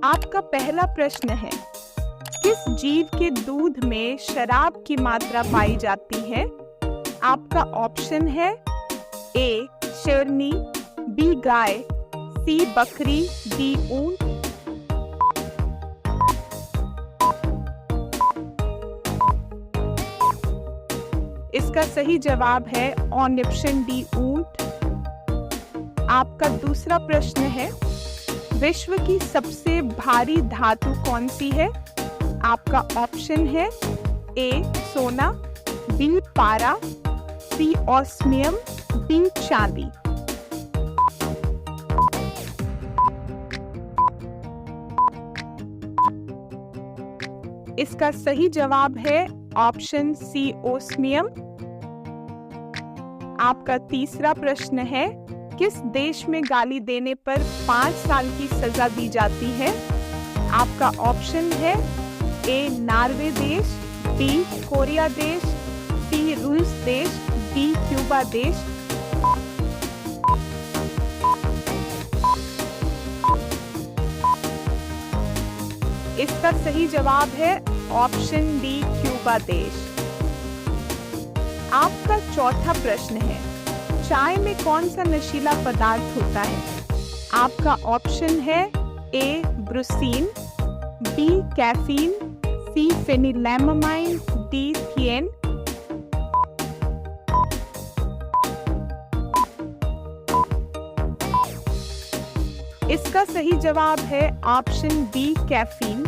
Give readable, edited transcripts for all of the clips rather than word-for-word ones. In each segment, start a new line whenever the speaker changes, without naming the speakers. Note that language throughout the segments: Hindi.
आपका पहला प्रश्न है, किस जीव के दूध में शराब की मात्रा पाई जाती है? आपका ऑप्शन है ए शेरनी, बी गाय, सी बकरी, डी ऊंट। इसका सही जवाब है ऑप्शन डी ऊंट। आपका दूसरा प्रश्न है, विश्व की सबसे भारी धातु कौन सी है? आपका ऑप्शन है ए सोना, बी पारा, सी ऑस्मियम, डी चांदी। इसका सही जवाब है ऑप्शन सी ओस्मियम। आपका तीसरा प्रश्न है, किस देश में गाली देने पर 5 साल की सजा दी जाती है? आपका ऑप्शन है ए नॉर्वे देश, बी कोरिया देश, सी रूस देश, डी क्यूबा देश। इसका सही जवाब है ऑप्शन डी क्यूबा देश। आपका चौथा प्रश्न है, चाय में कौन सा नशीला पदार्थ होता है? आपका ऑप्शन है ए ब्रूसीन, बी कैफीन, सी फेनिलैलामाइन, डी थिएन। इसका सही जवाब है ऑप्शन बी कैफीन।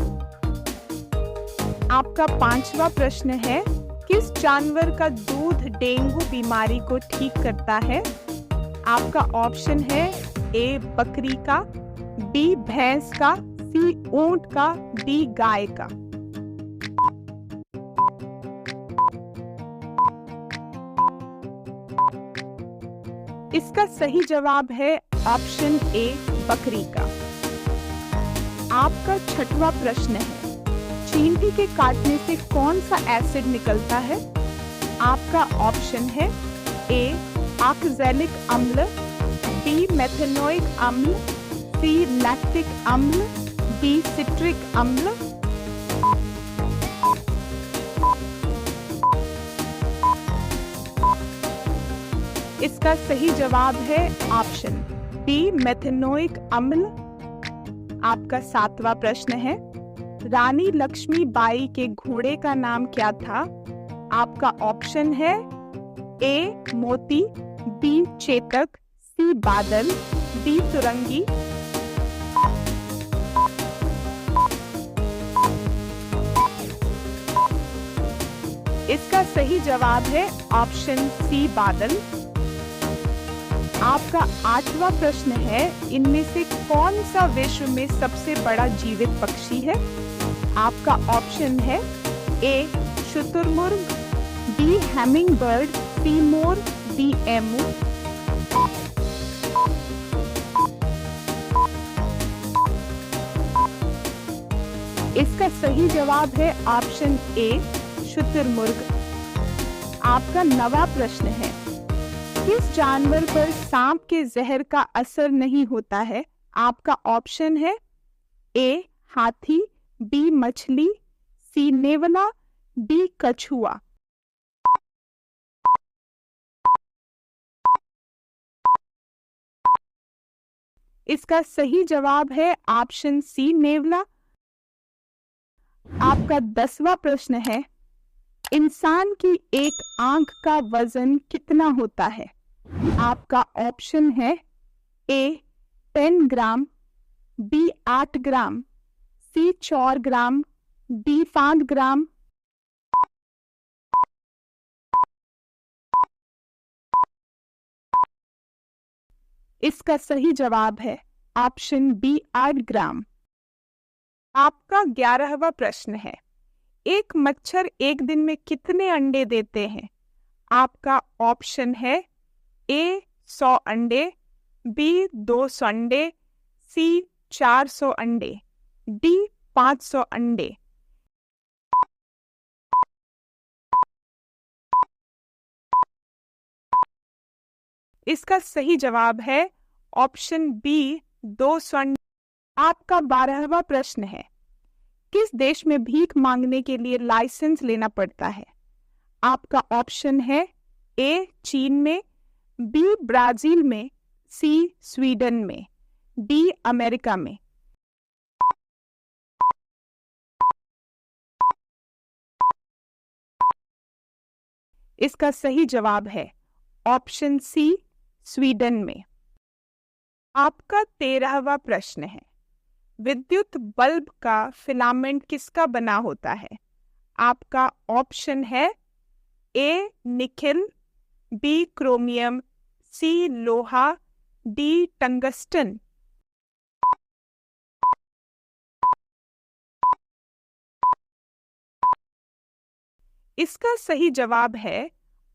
आपका पांचवा प्रश्न है, किस जानवर का दूध डेंगू बीमारी को ठीक करता है? आपका ऑप्शन है ए बकरी का, बी भैंस का, सी ऊंट का, डी गाय का। इसका सही जवाब है ऑप्शन ए बकरी का। आपका छठवां प्रश्न है, चींटी के काटने से कौन सा एसिड निकलता है? आपका ऑप्शन है ए ऑक्सैलिक अम्ल, बी मेथेनोइक अम्ल, सी लैक्टिक अम्ल, डी सिट्रिक अम्ल। इसका सही जवाब है ऑप्शन बी मेथेनोइक अम्ल। आपका सातवां प्रश्न है, रानी लक्ष्मीबाई के घोड़े का नाम क्या था? आपका ऑप्शन है ए मोती, बी चेतक, सी बादल, डी तुरंगी। इसका सही जवाब है ऑप्शन सी बादल। आपका आठवां प्रश्न है, इनमें से कौन सा विश्व में सबसे बड़ा जीवित पक्षी है? आपका ऑप्शन है ए शुतुरमुर्ग, बी हैमिंग बर्ड, सी मोर, डी एमू। इसका सही जवाब है ऑप्शन ए शुतुरमुर्ग। आपका 9वां प्रश्न है, किस जानवर पर सांप के जहर का असर नहीं होता है? आपका ऑप्शन है ए हाथी, बी मछली, सी नेवला, डी कछुआ। इसका सही जवाब है ऑप्शन सी नेवला। आपका 10वां प्रश्न है, इंसान की एक आंख का वजन कितना होता है? आपका ऑप्शन है ए 10 ग्राम, बी 8 ग्राम, सी 4 ग्राम, डी 5 ग्राम। इसका सही जवाब है ऑप्शन बी 8 ग्राम। आपका 11वां प्रश्न है, एक मच्छर एक दिन में कितने अंडे देते हैं? आपका ऑप्शन है ए 100 अंडे, बी 200 अंडे, सी 400 अंडे, डी 500 अंडे। इसका सही जवाब है ऑप्शन बी 200 अंडे। आपका 12वां प्रश्न है, किस देश में भीख मांगने के लिए लाइसेंस लेना पड़ता है? आपका ऑप्शन है ए चीन में, बी ब्राजील में, सी स्वीडन में, डी अमेरिका में। इसका सही जवाब है ऑप्शन सी स्वीडन में। आपका 13वां प्रश्न है, विद्युत बल्ब का फिलामेंट किसका बना होता है? आपका ऑप्शन है ए निकेल, बी क्रोमियम, सी लोहा, डी टंगस्टन। इसका सही जवाब है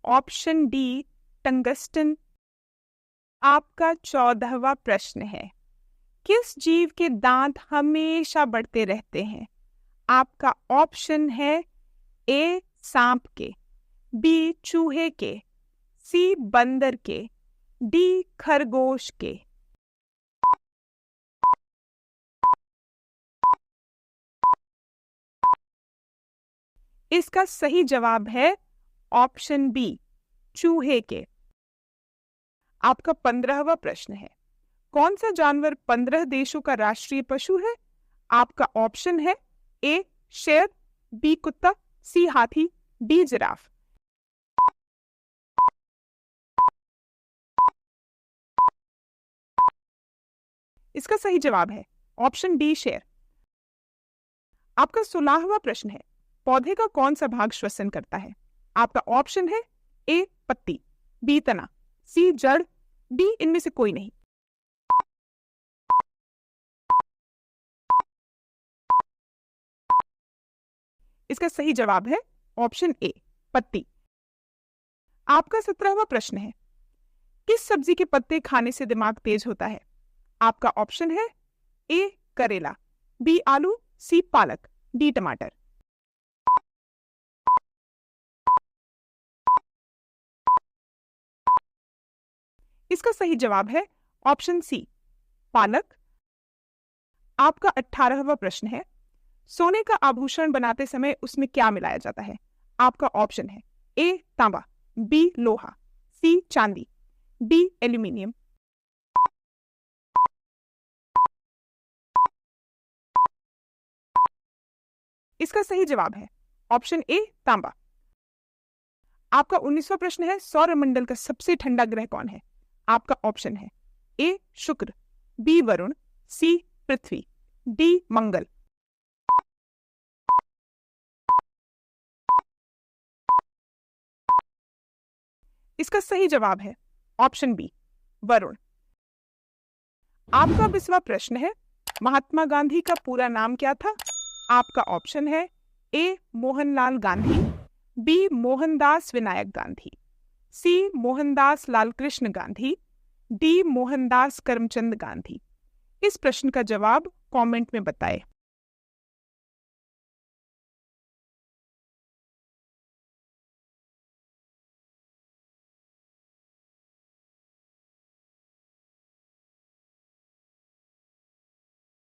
ऑप्शन डी टंगस्टन। आपका 14वां प्रश्न है, किस जीव के दांत हमेशा बढ़ते रहते हैं? आपका ऑप्शन है ए सांप के, बी चूहे के, सी बंदर के, डी खरगोश के। इसका सही जवाब है ऑप्शन बी चूहे के। आपका 15वां प्रश्न है, कौन सा जानवर 15 देशों का राष्ट्रीय पशु है? आपका ऑप्शन है ए शेर, बी कुत्ता, सी हाथी, डी जिराफ। इसका सही जवाब है ऑप्शन डी शेर। आपका 16वां प्रश्न है, पौधे का कौन सा भाग श्वसन करता है? आपका ऑप्शन है ए पत्ती, बी तना, सी जड़, डी इनमें से कोई नहीं। इसका सही जवाब है ऑप्शन ए पत्ती। आपका 17वां प्रश्न है, किस सब्जी के पत्ते खाने से दिमाग तेज होता है? आपका ऑप्शन है ए करेला, बी आलू, सी पालक, डी टमाटर। इसका सही जवाब है ऑप्शन सी पालक। आपका 18वां प्रश्न है, सोने का आभूषण बनाते समय उसमें क्या मिलाया जाता है? आपका ऑप्शन है ए तांबा, बी लोहा, सी चांदी, डी एल्यूमिनियम। इसका सही जवाब है ऑप्शन ए तांबा। आपका 19वां प्रश्न है, सौरमंडल का सबसे ठंडा ग्रह कौन है? आपका ऑप्शन है ए शुक्र, बी वरुण, सी पृथ्वी, डी मंगल। इसका सही जवाब है ऑप्शन बी वरुण। आपका 20वां प्रश्न है, महात्मा गांधी का पूरा नाम क्या था? आपका ऑप्शन है ए मोहनलाल गांधी, बी मोहनदास विनायक गांधी, सी मोहनदास लालकृष्ण गांधी, डी मोहनदास करमचंद गांधी। इस प्रश्न का जवाब कमेंट में बताएं।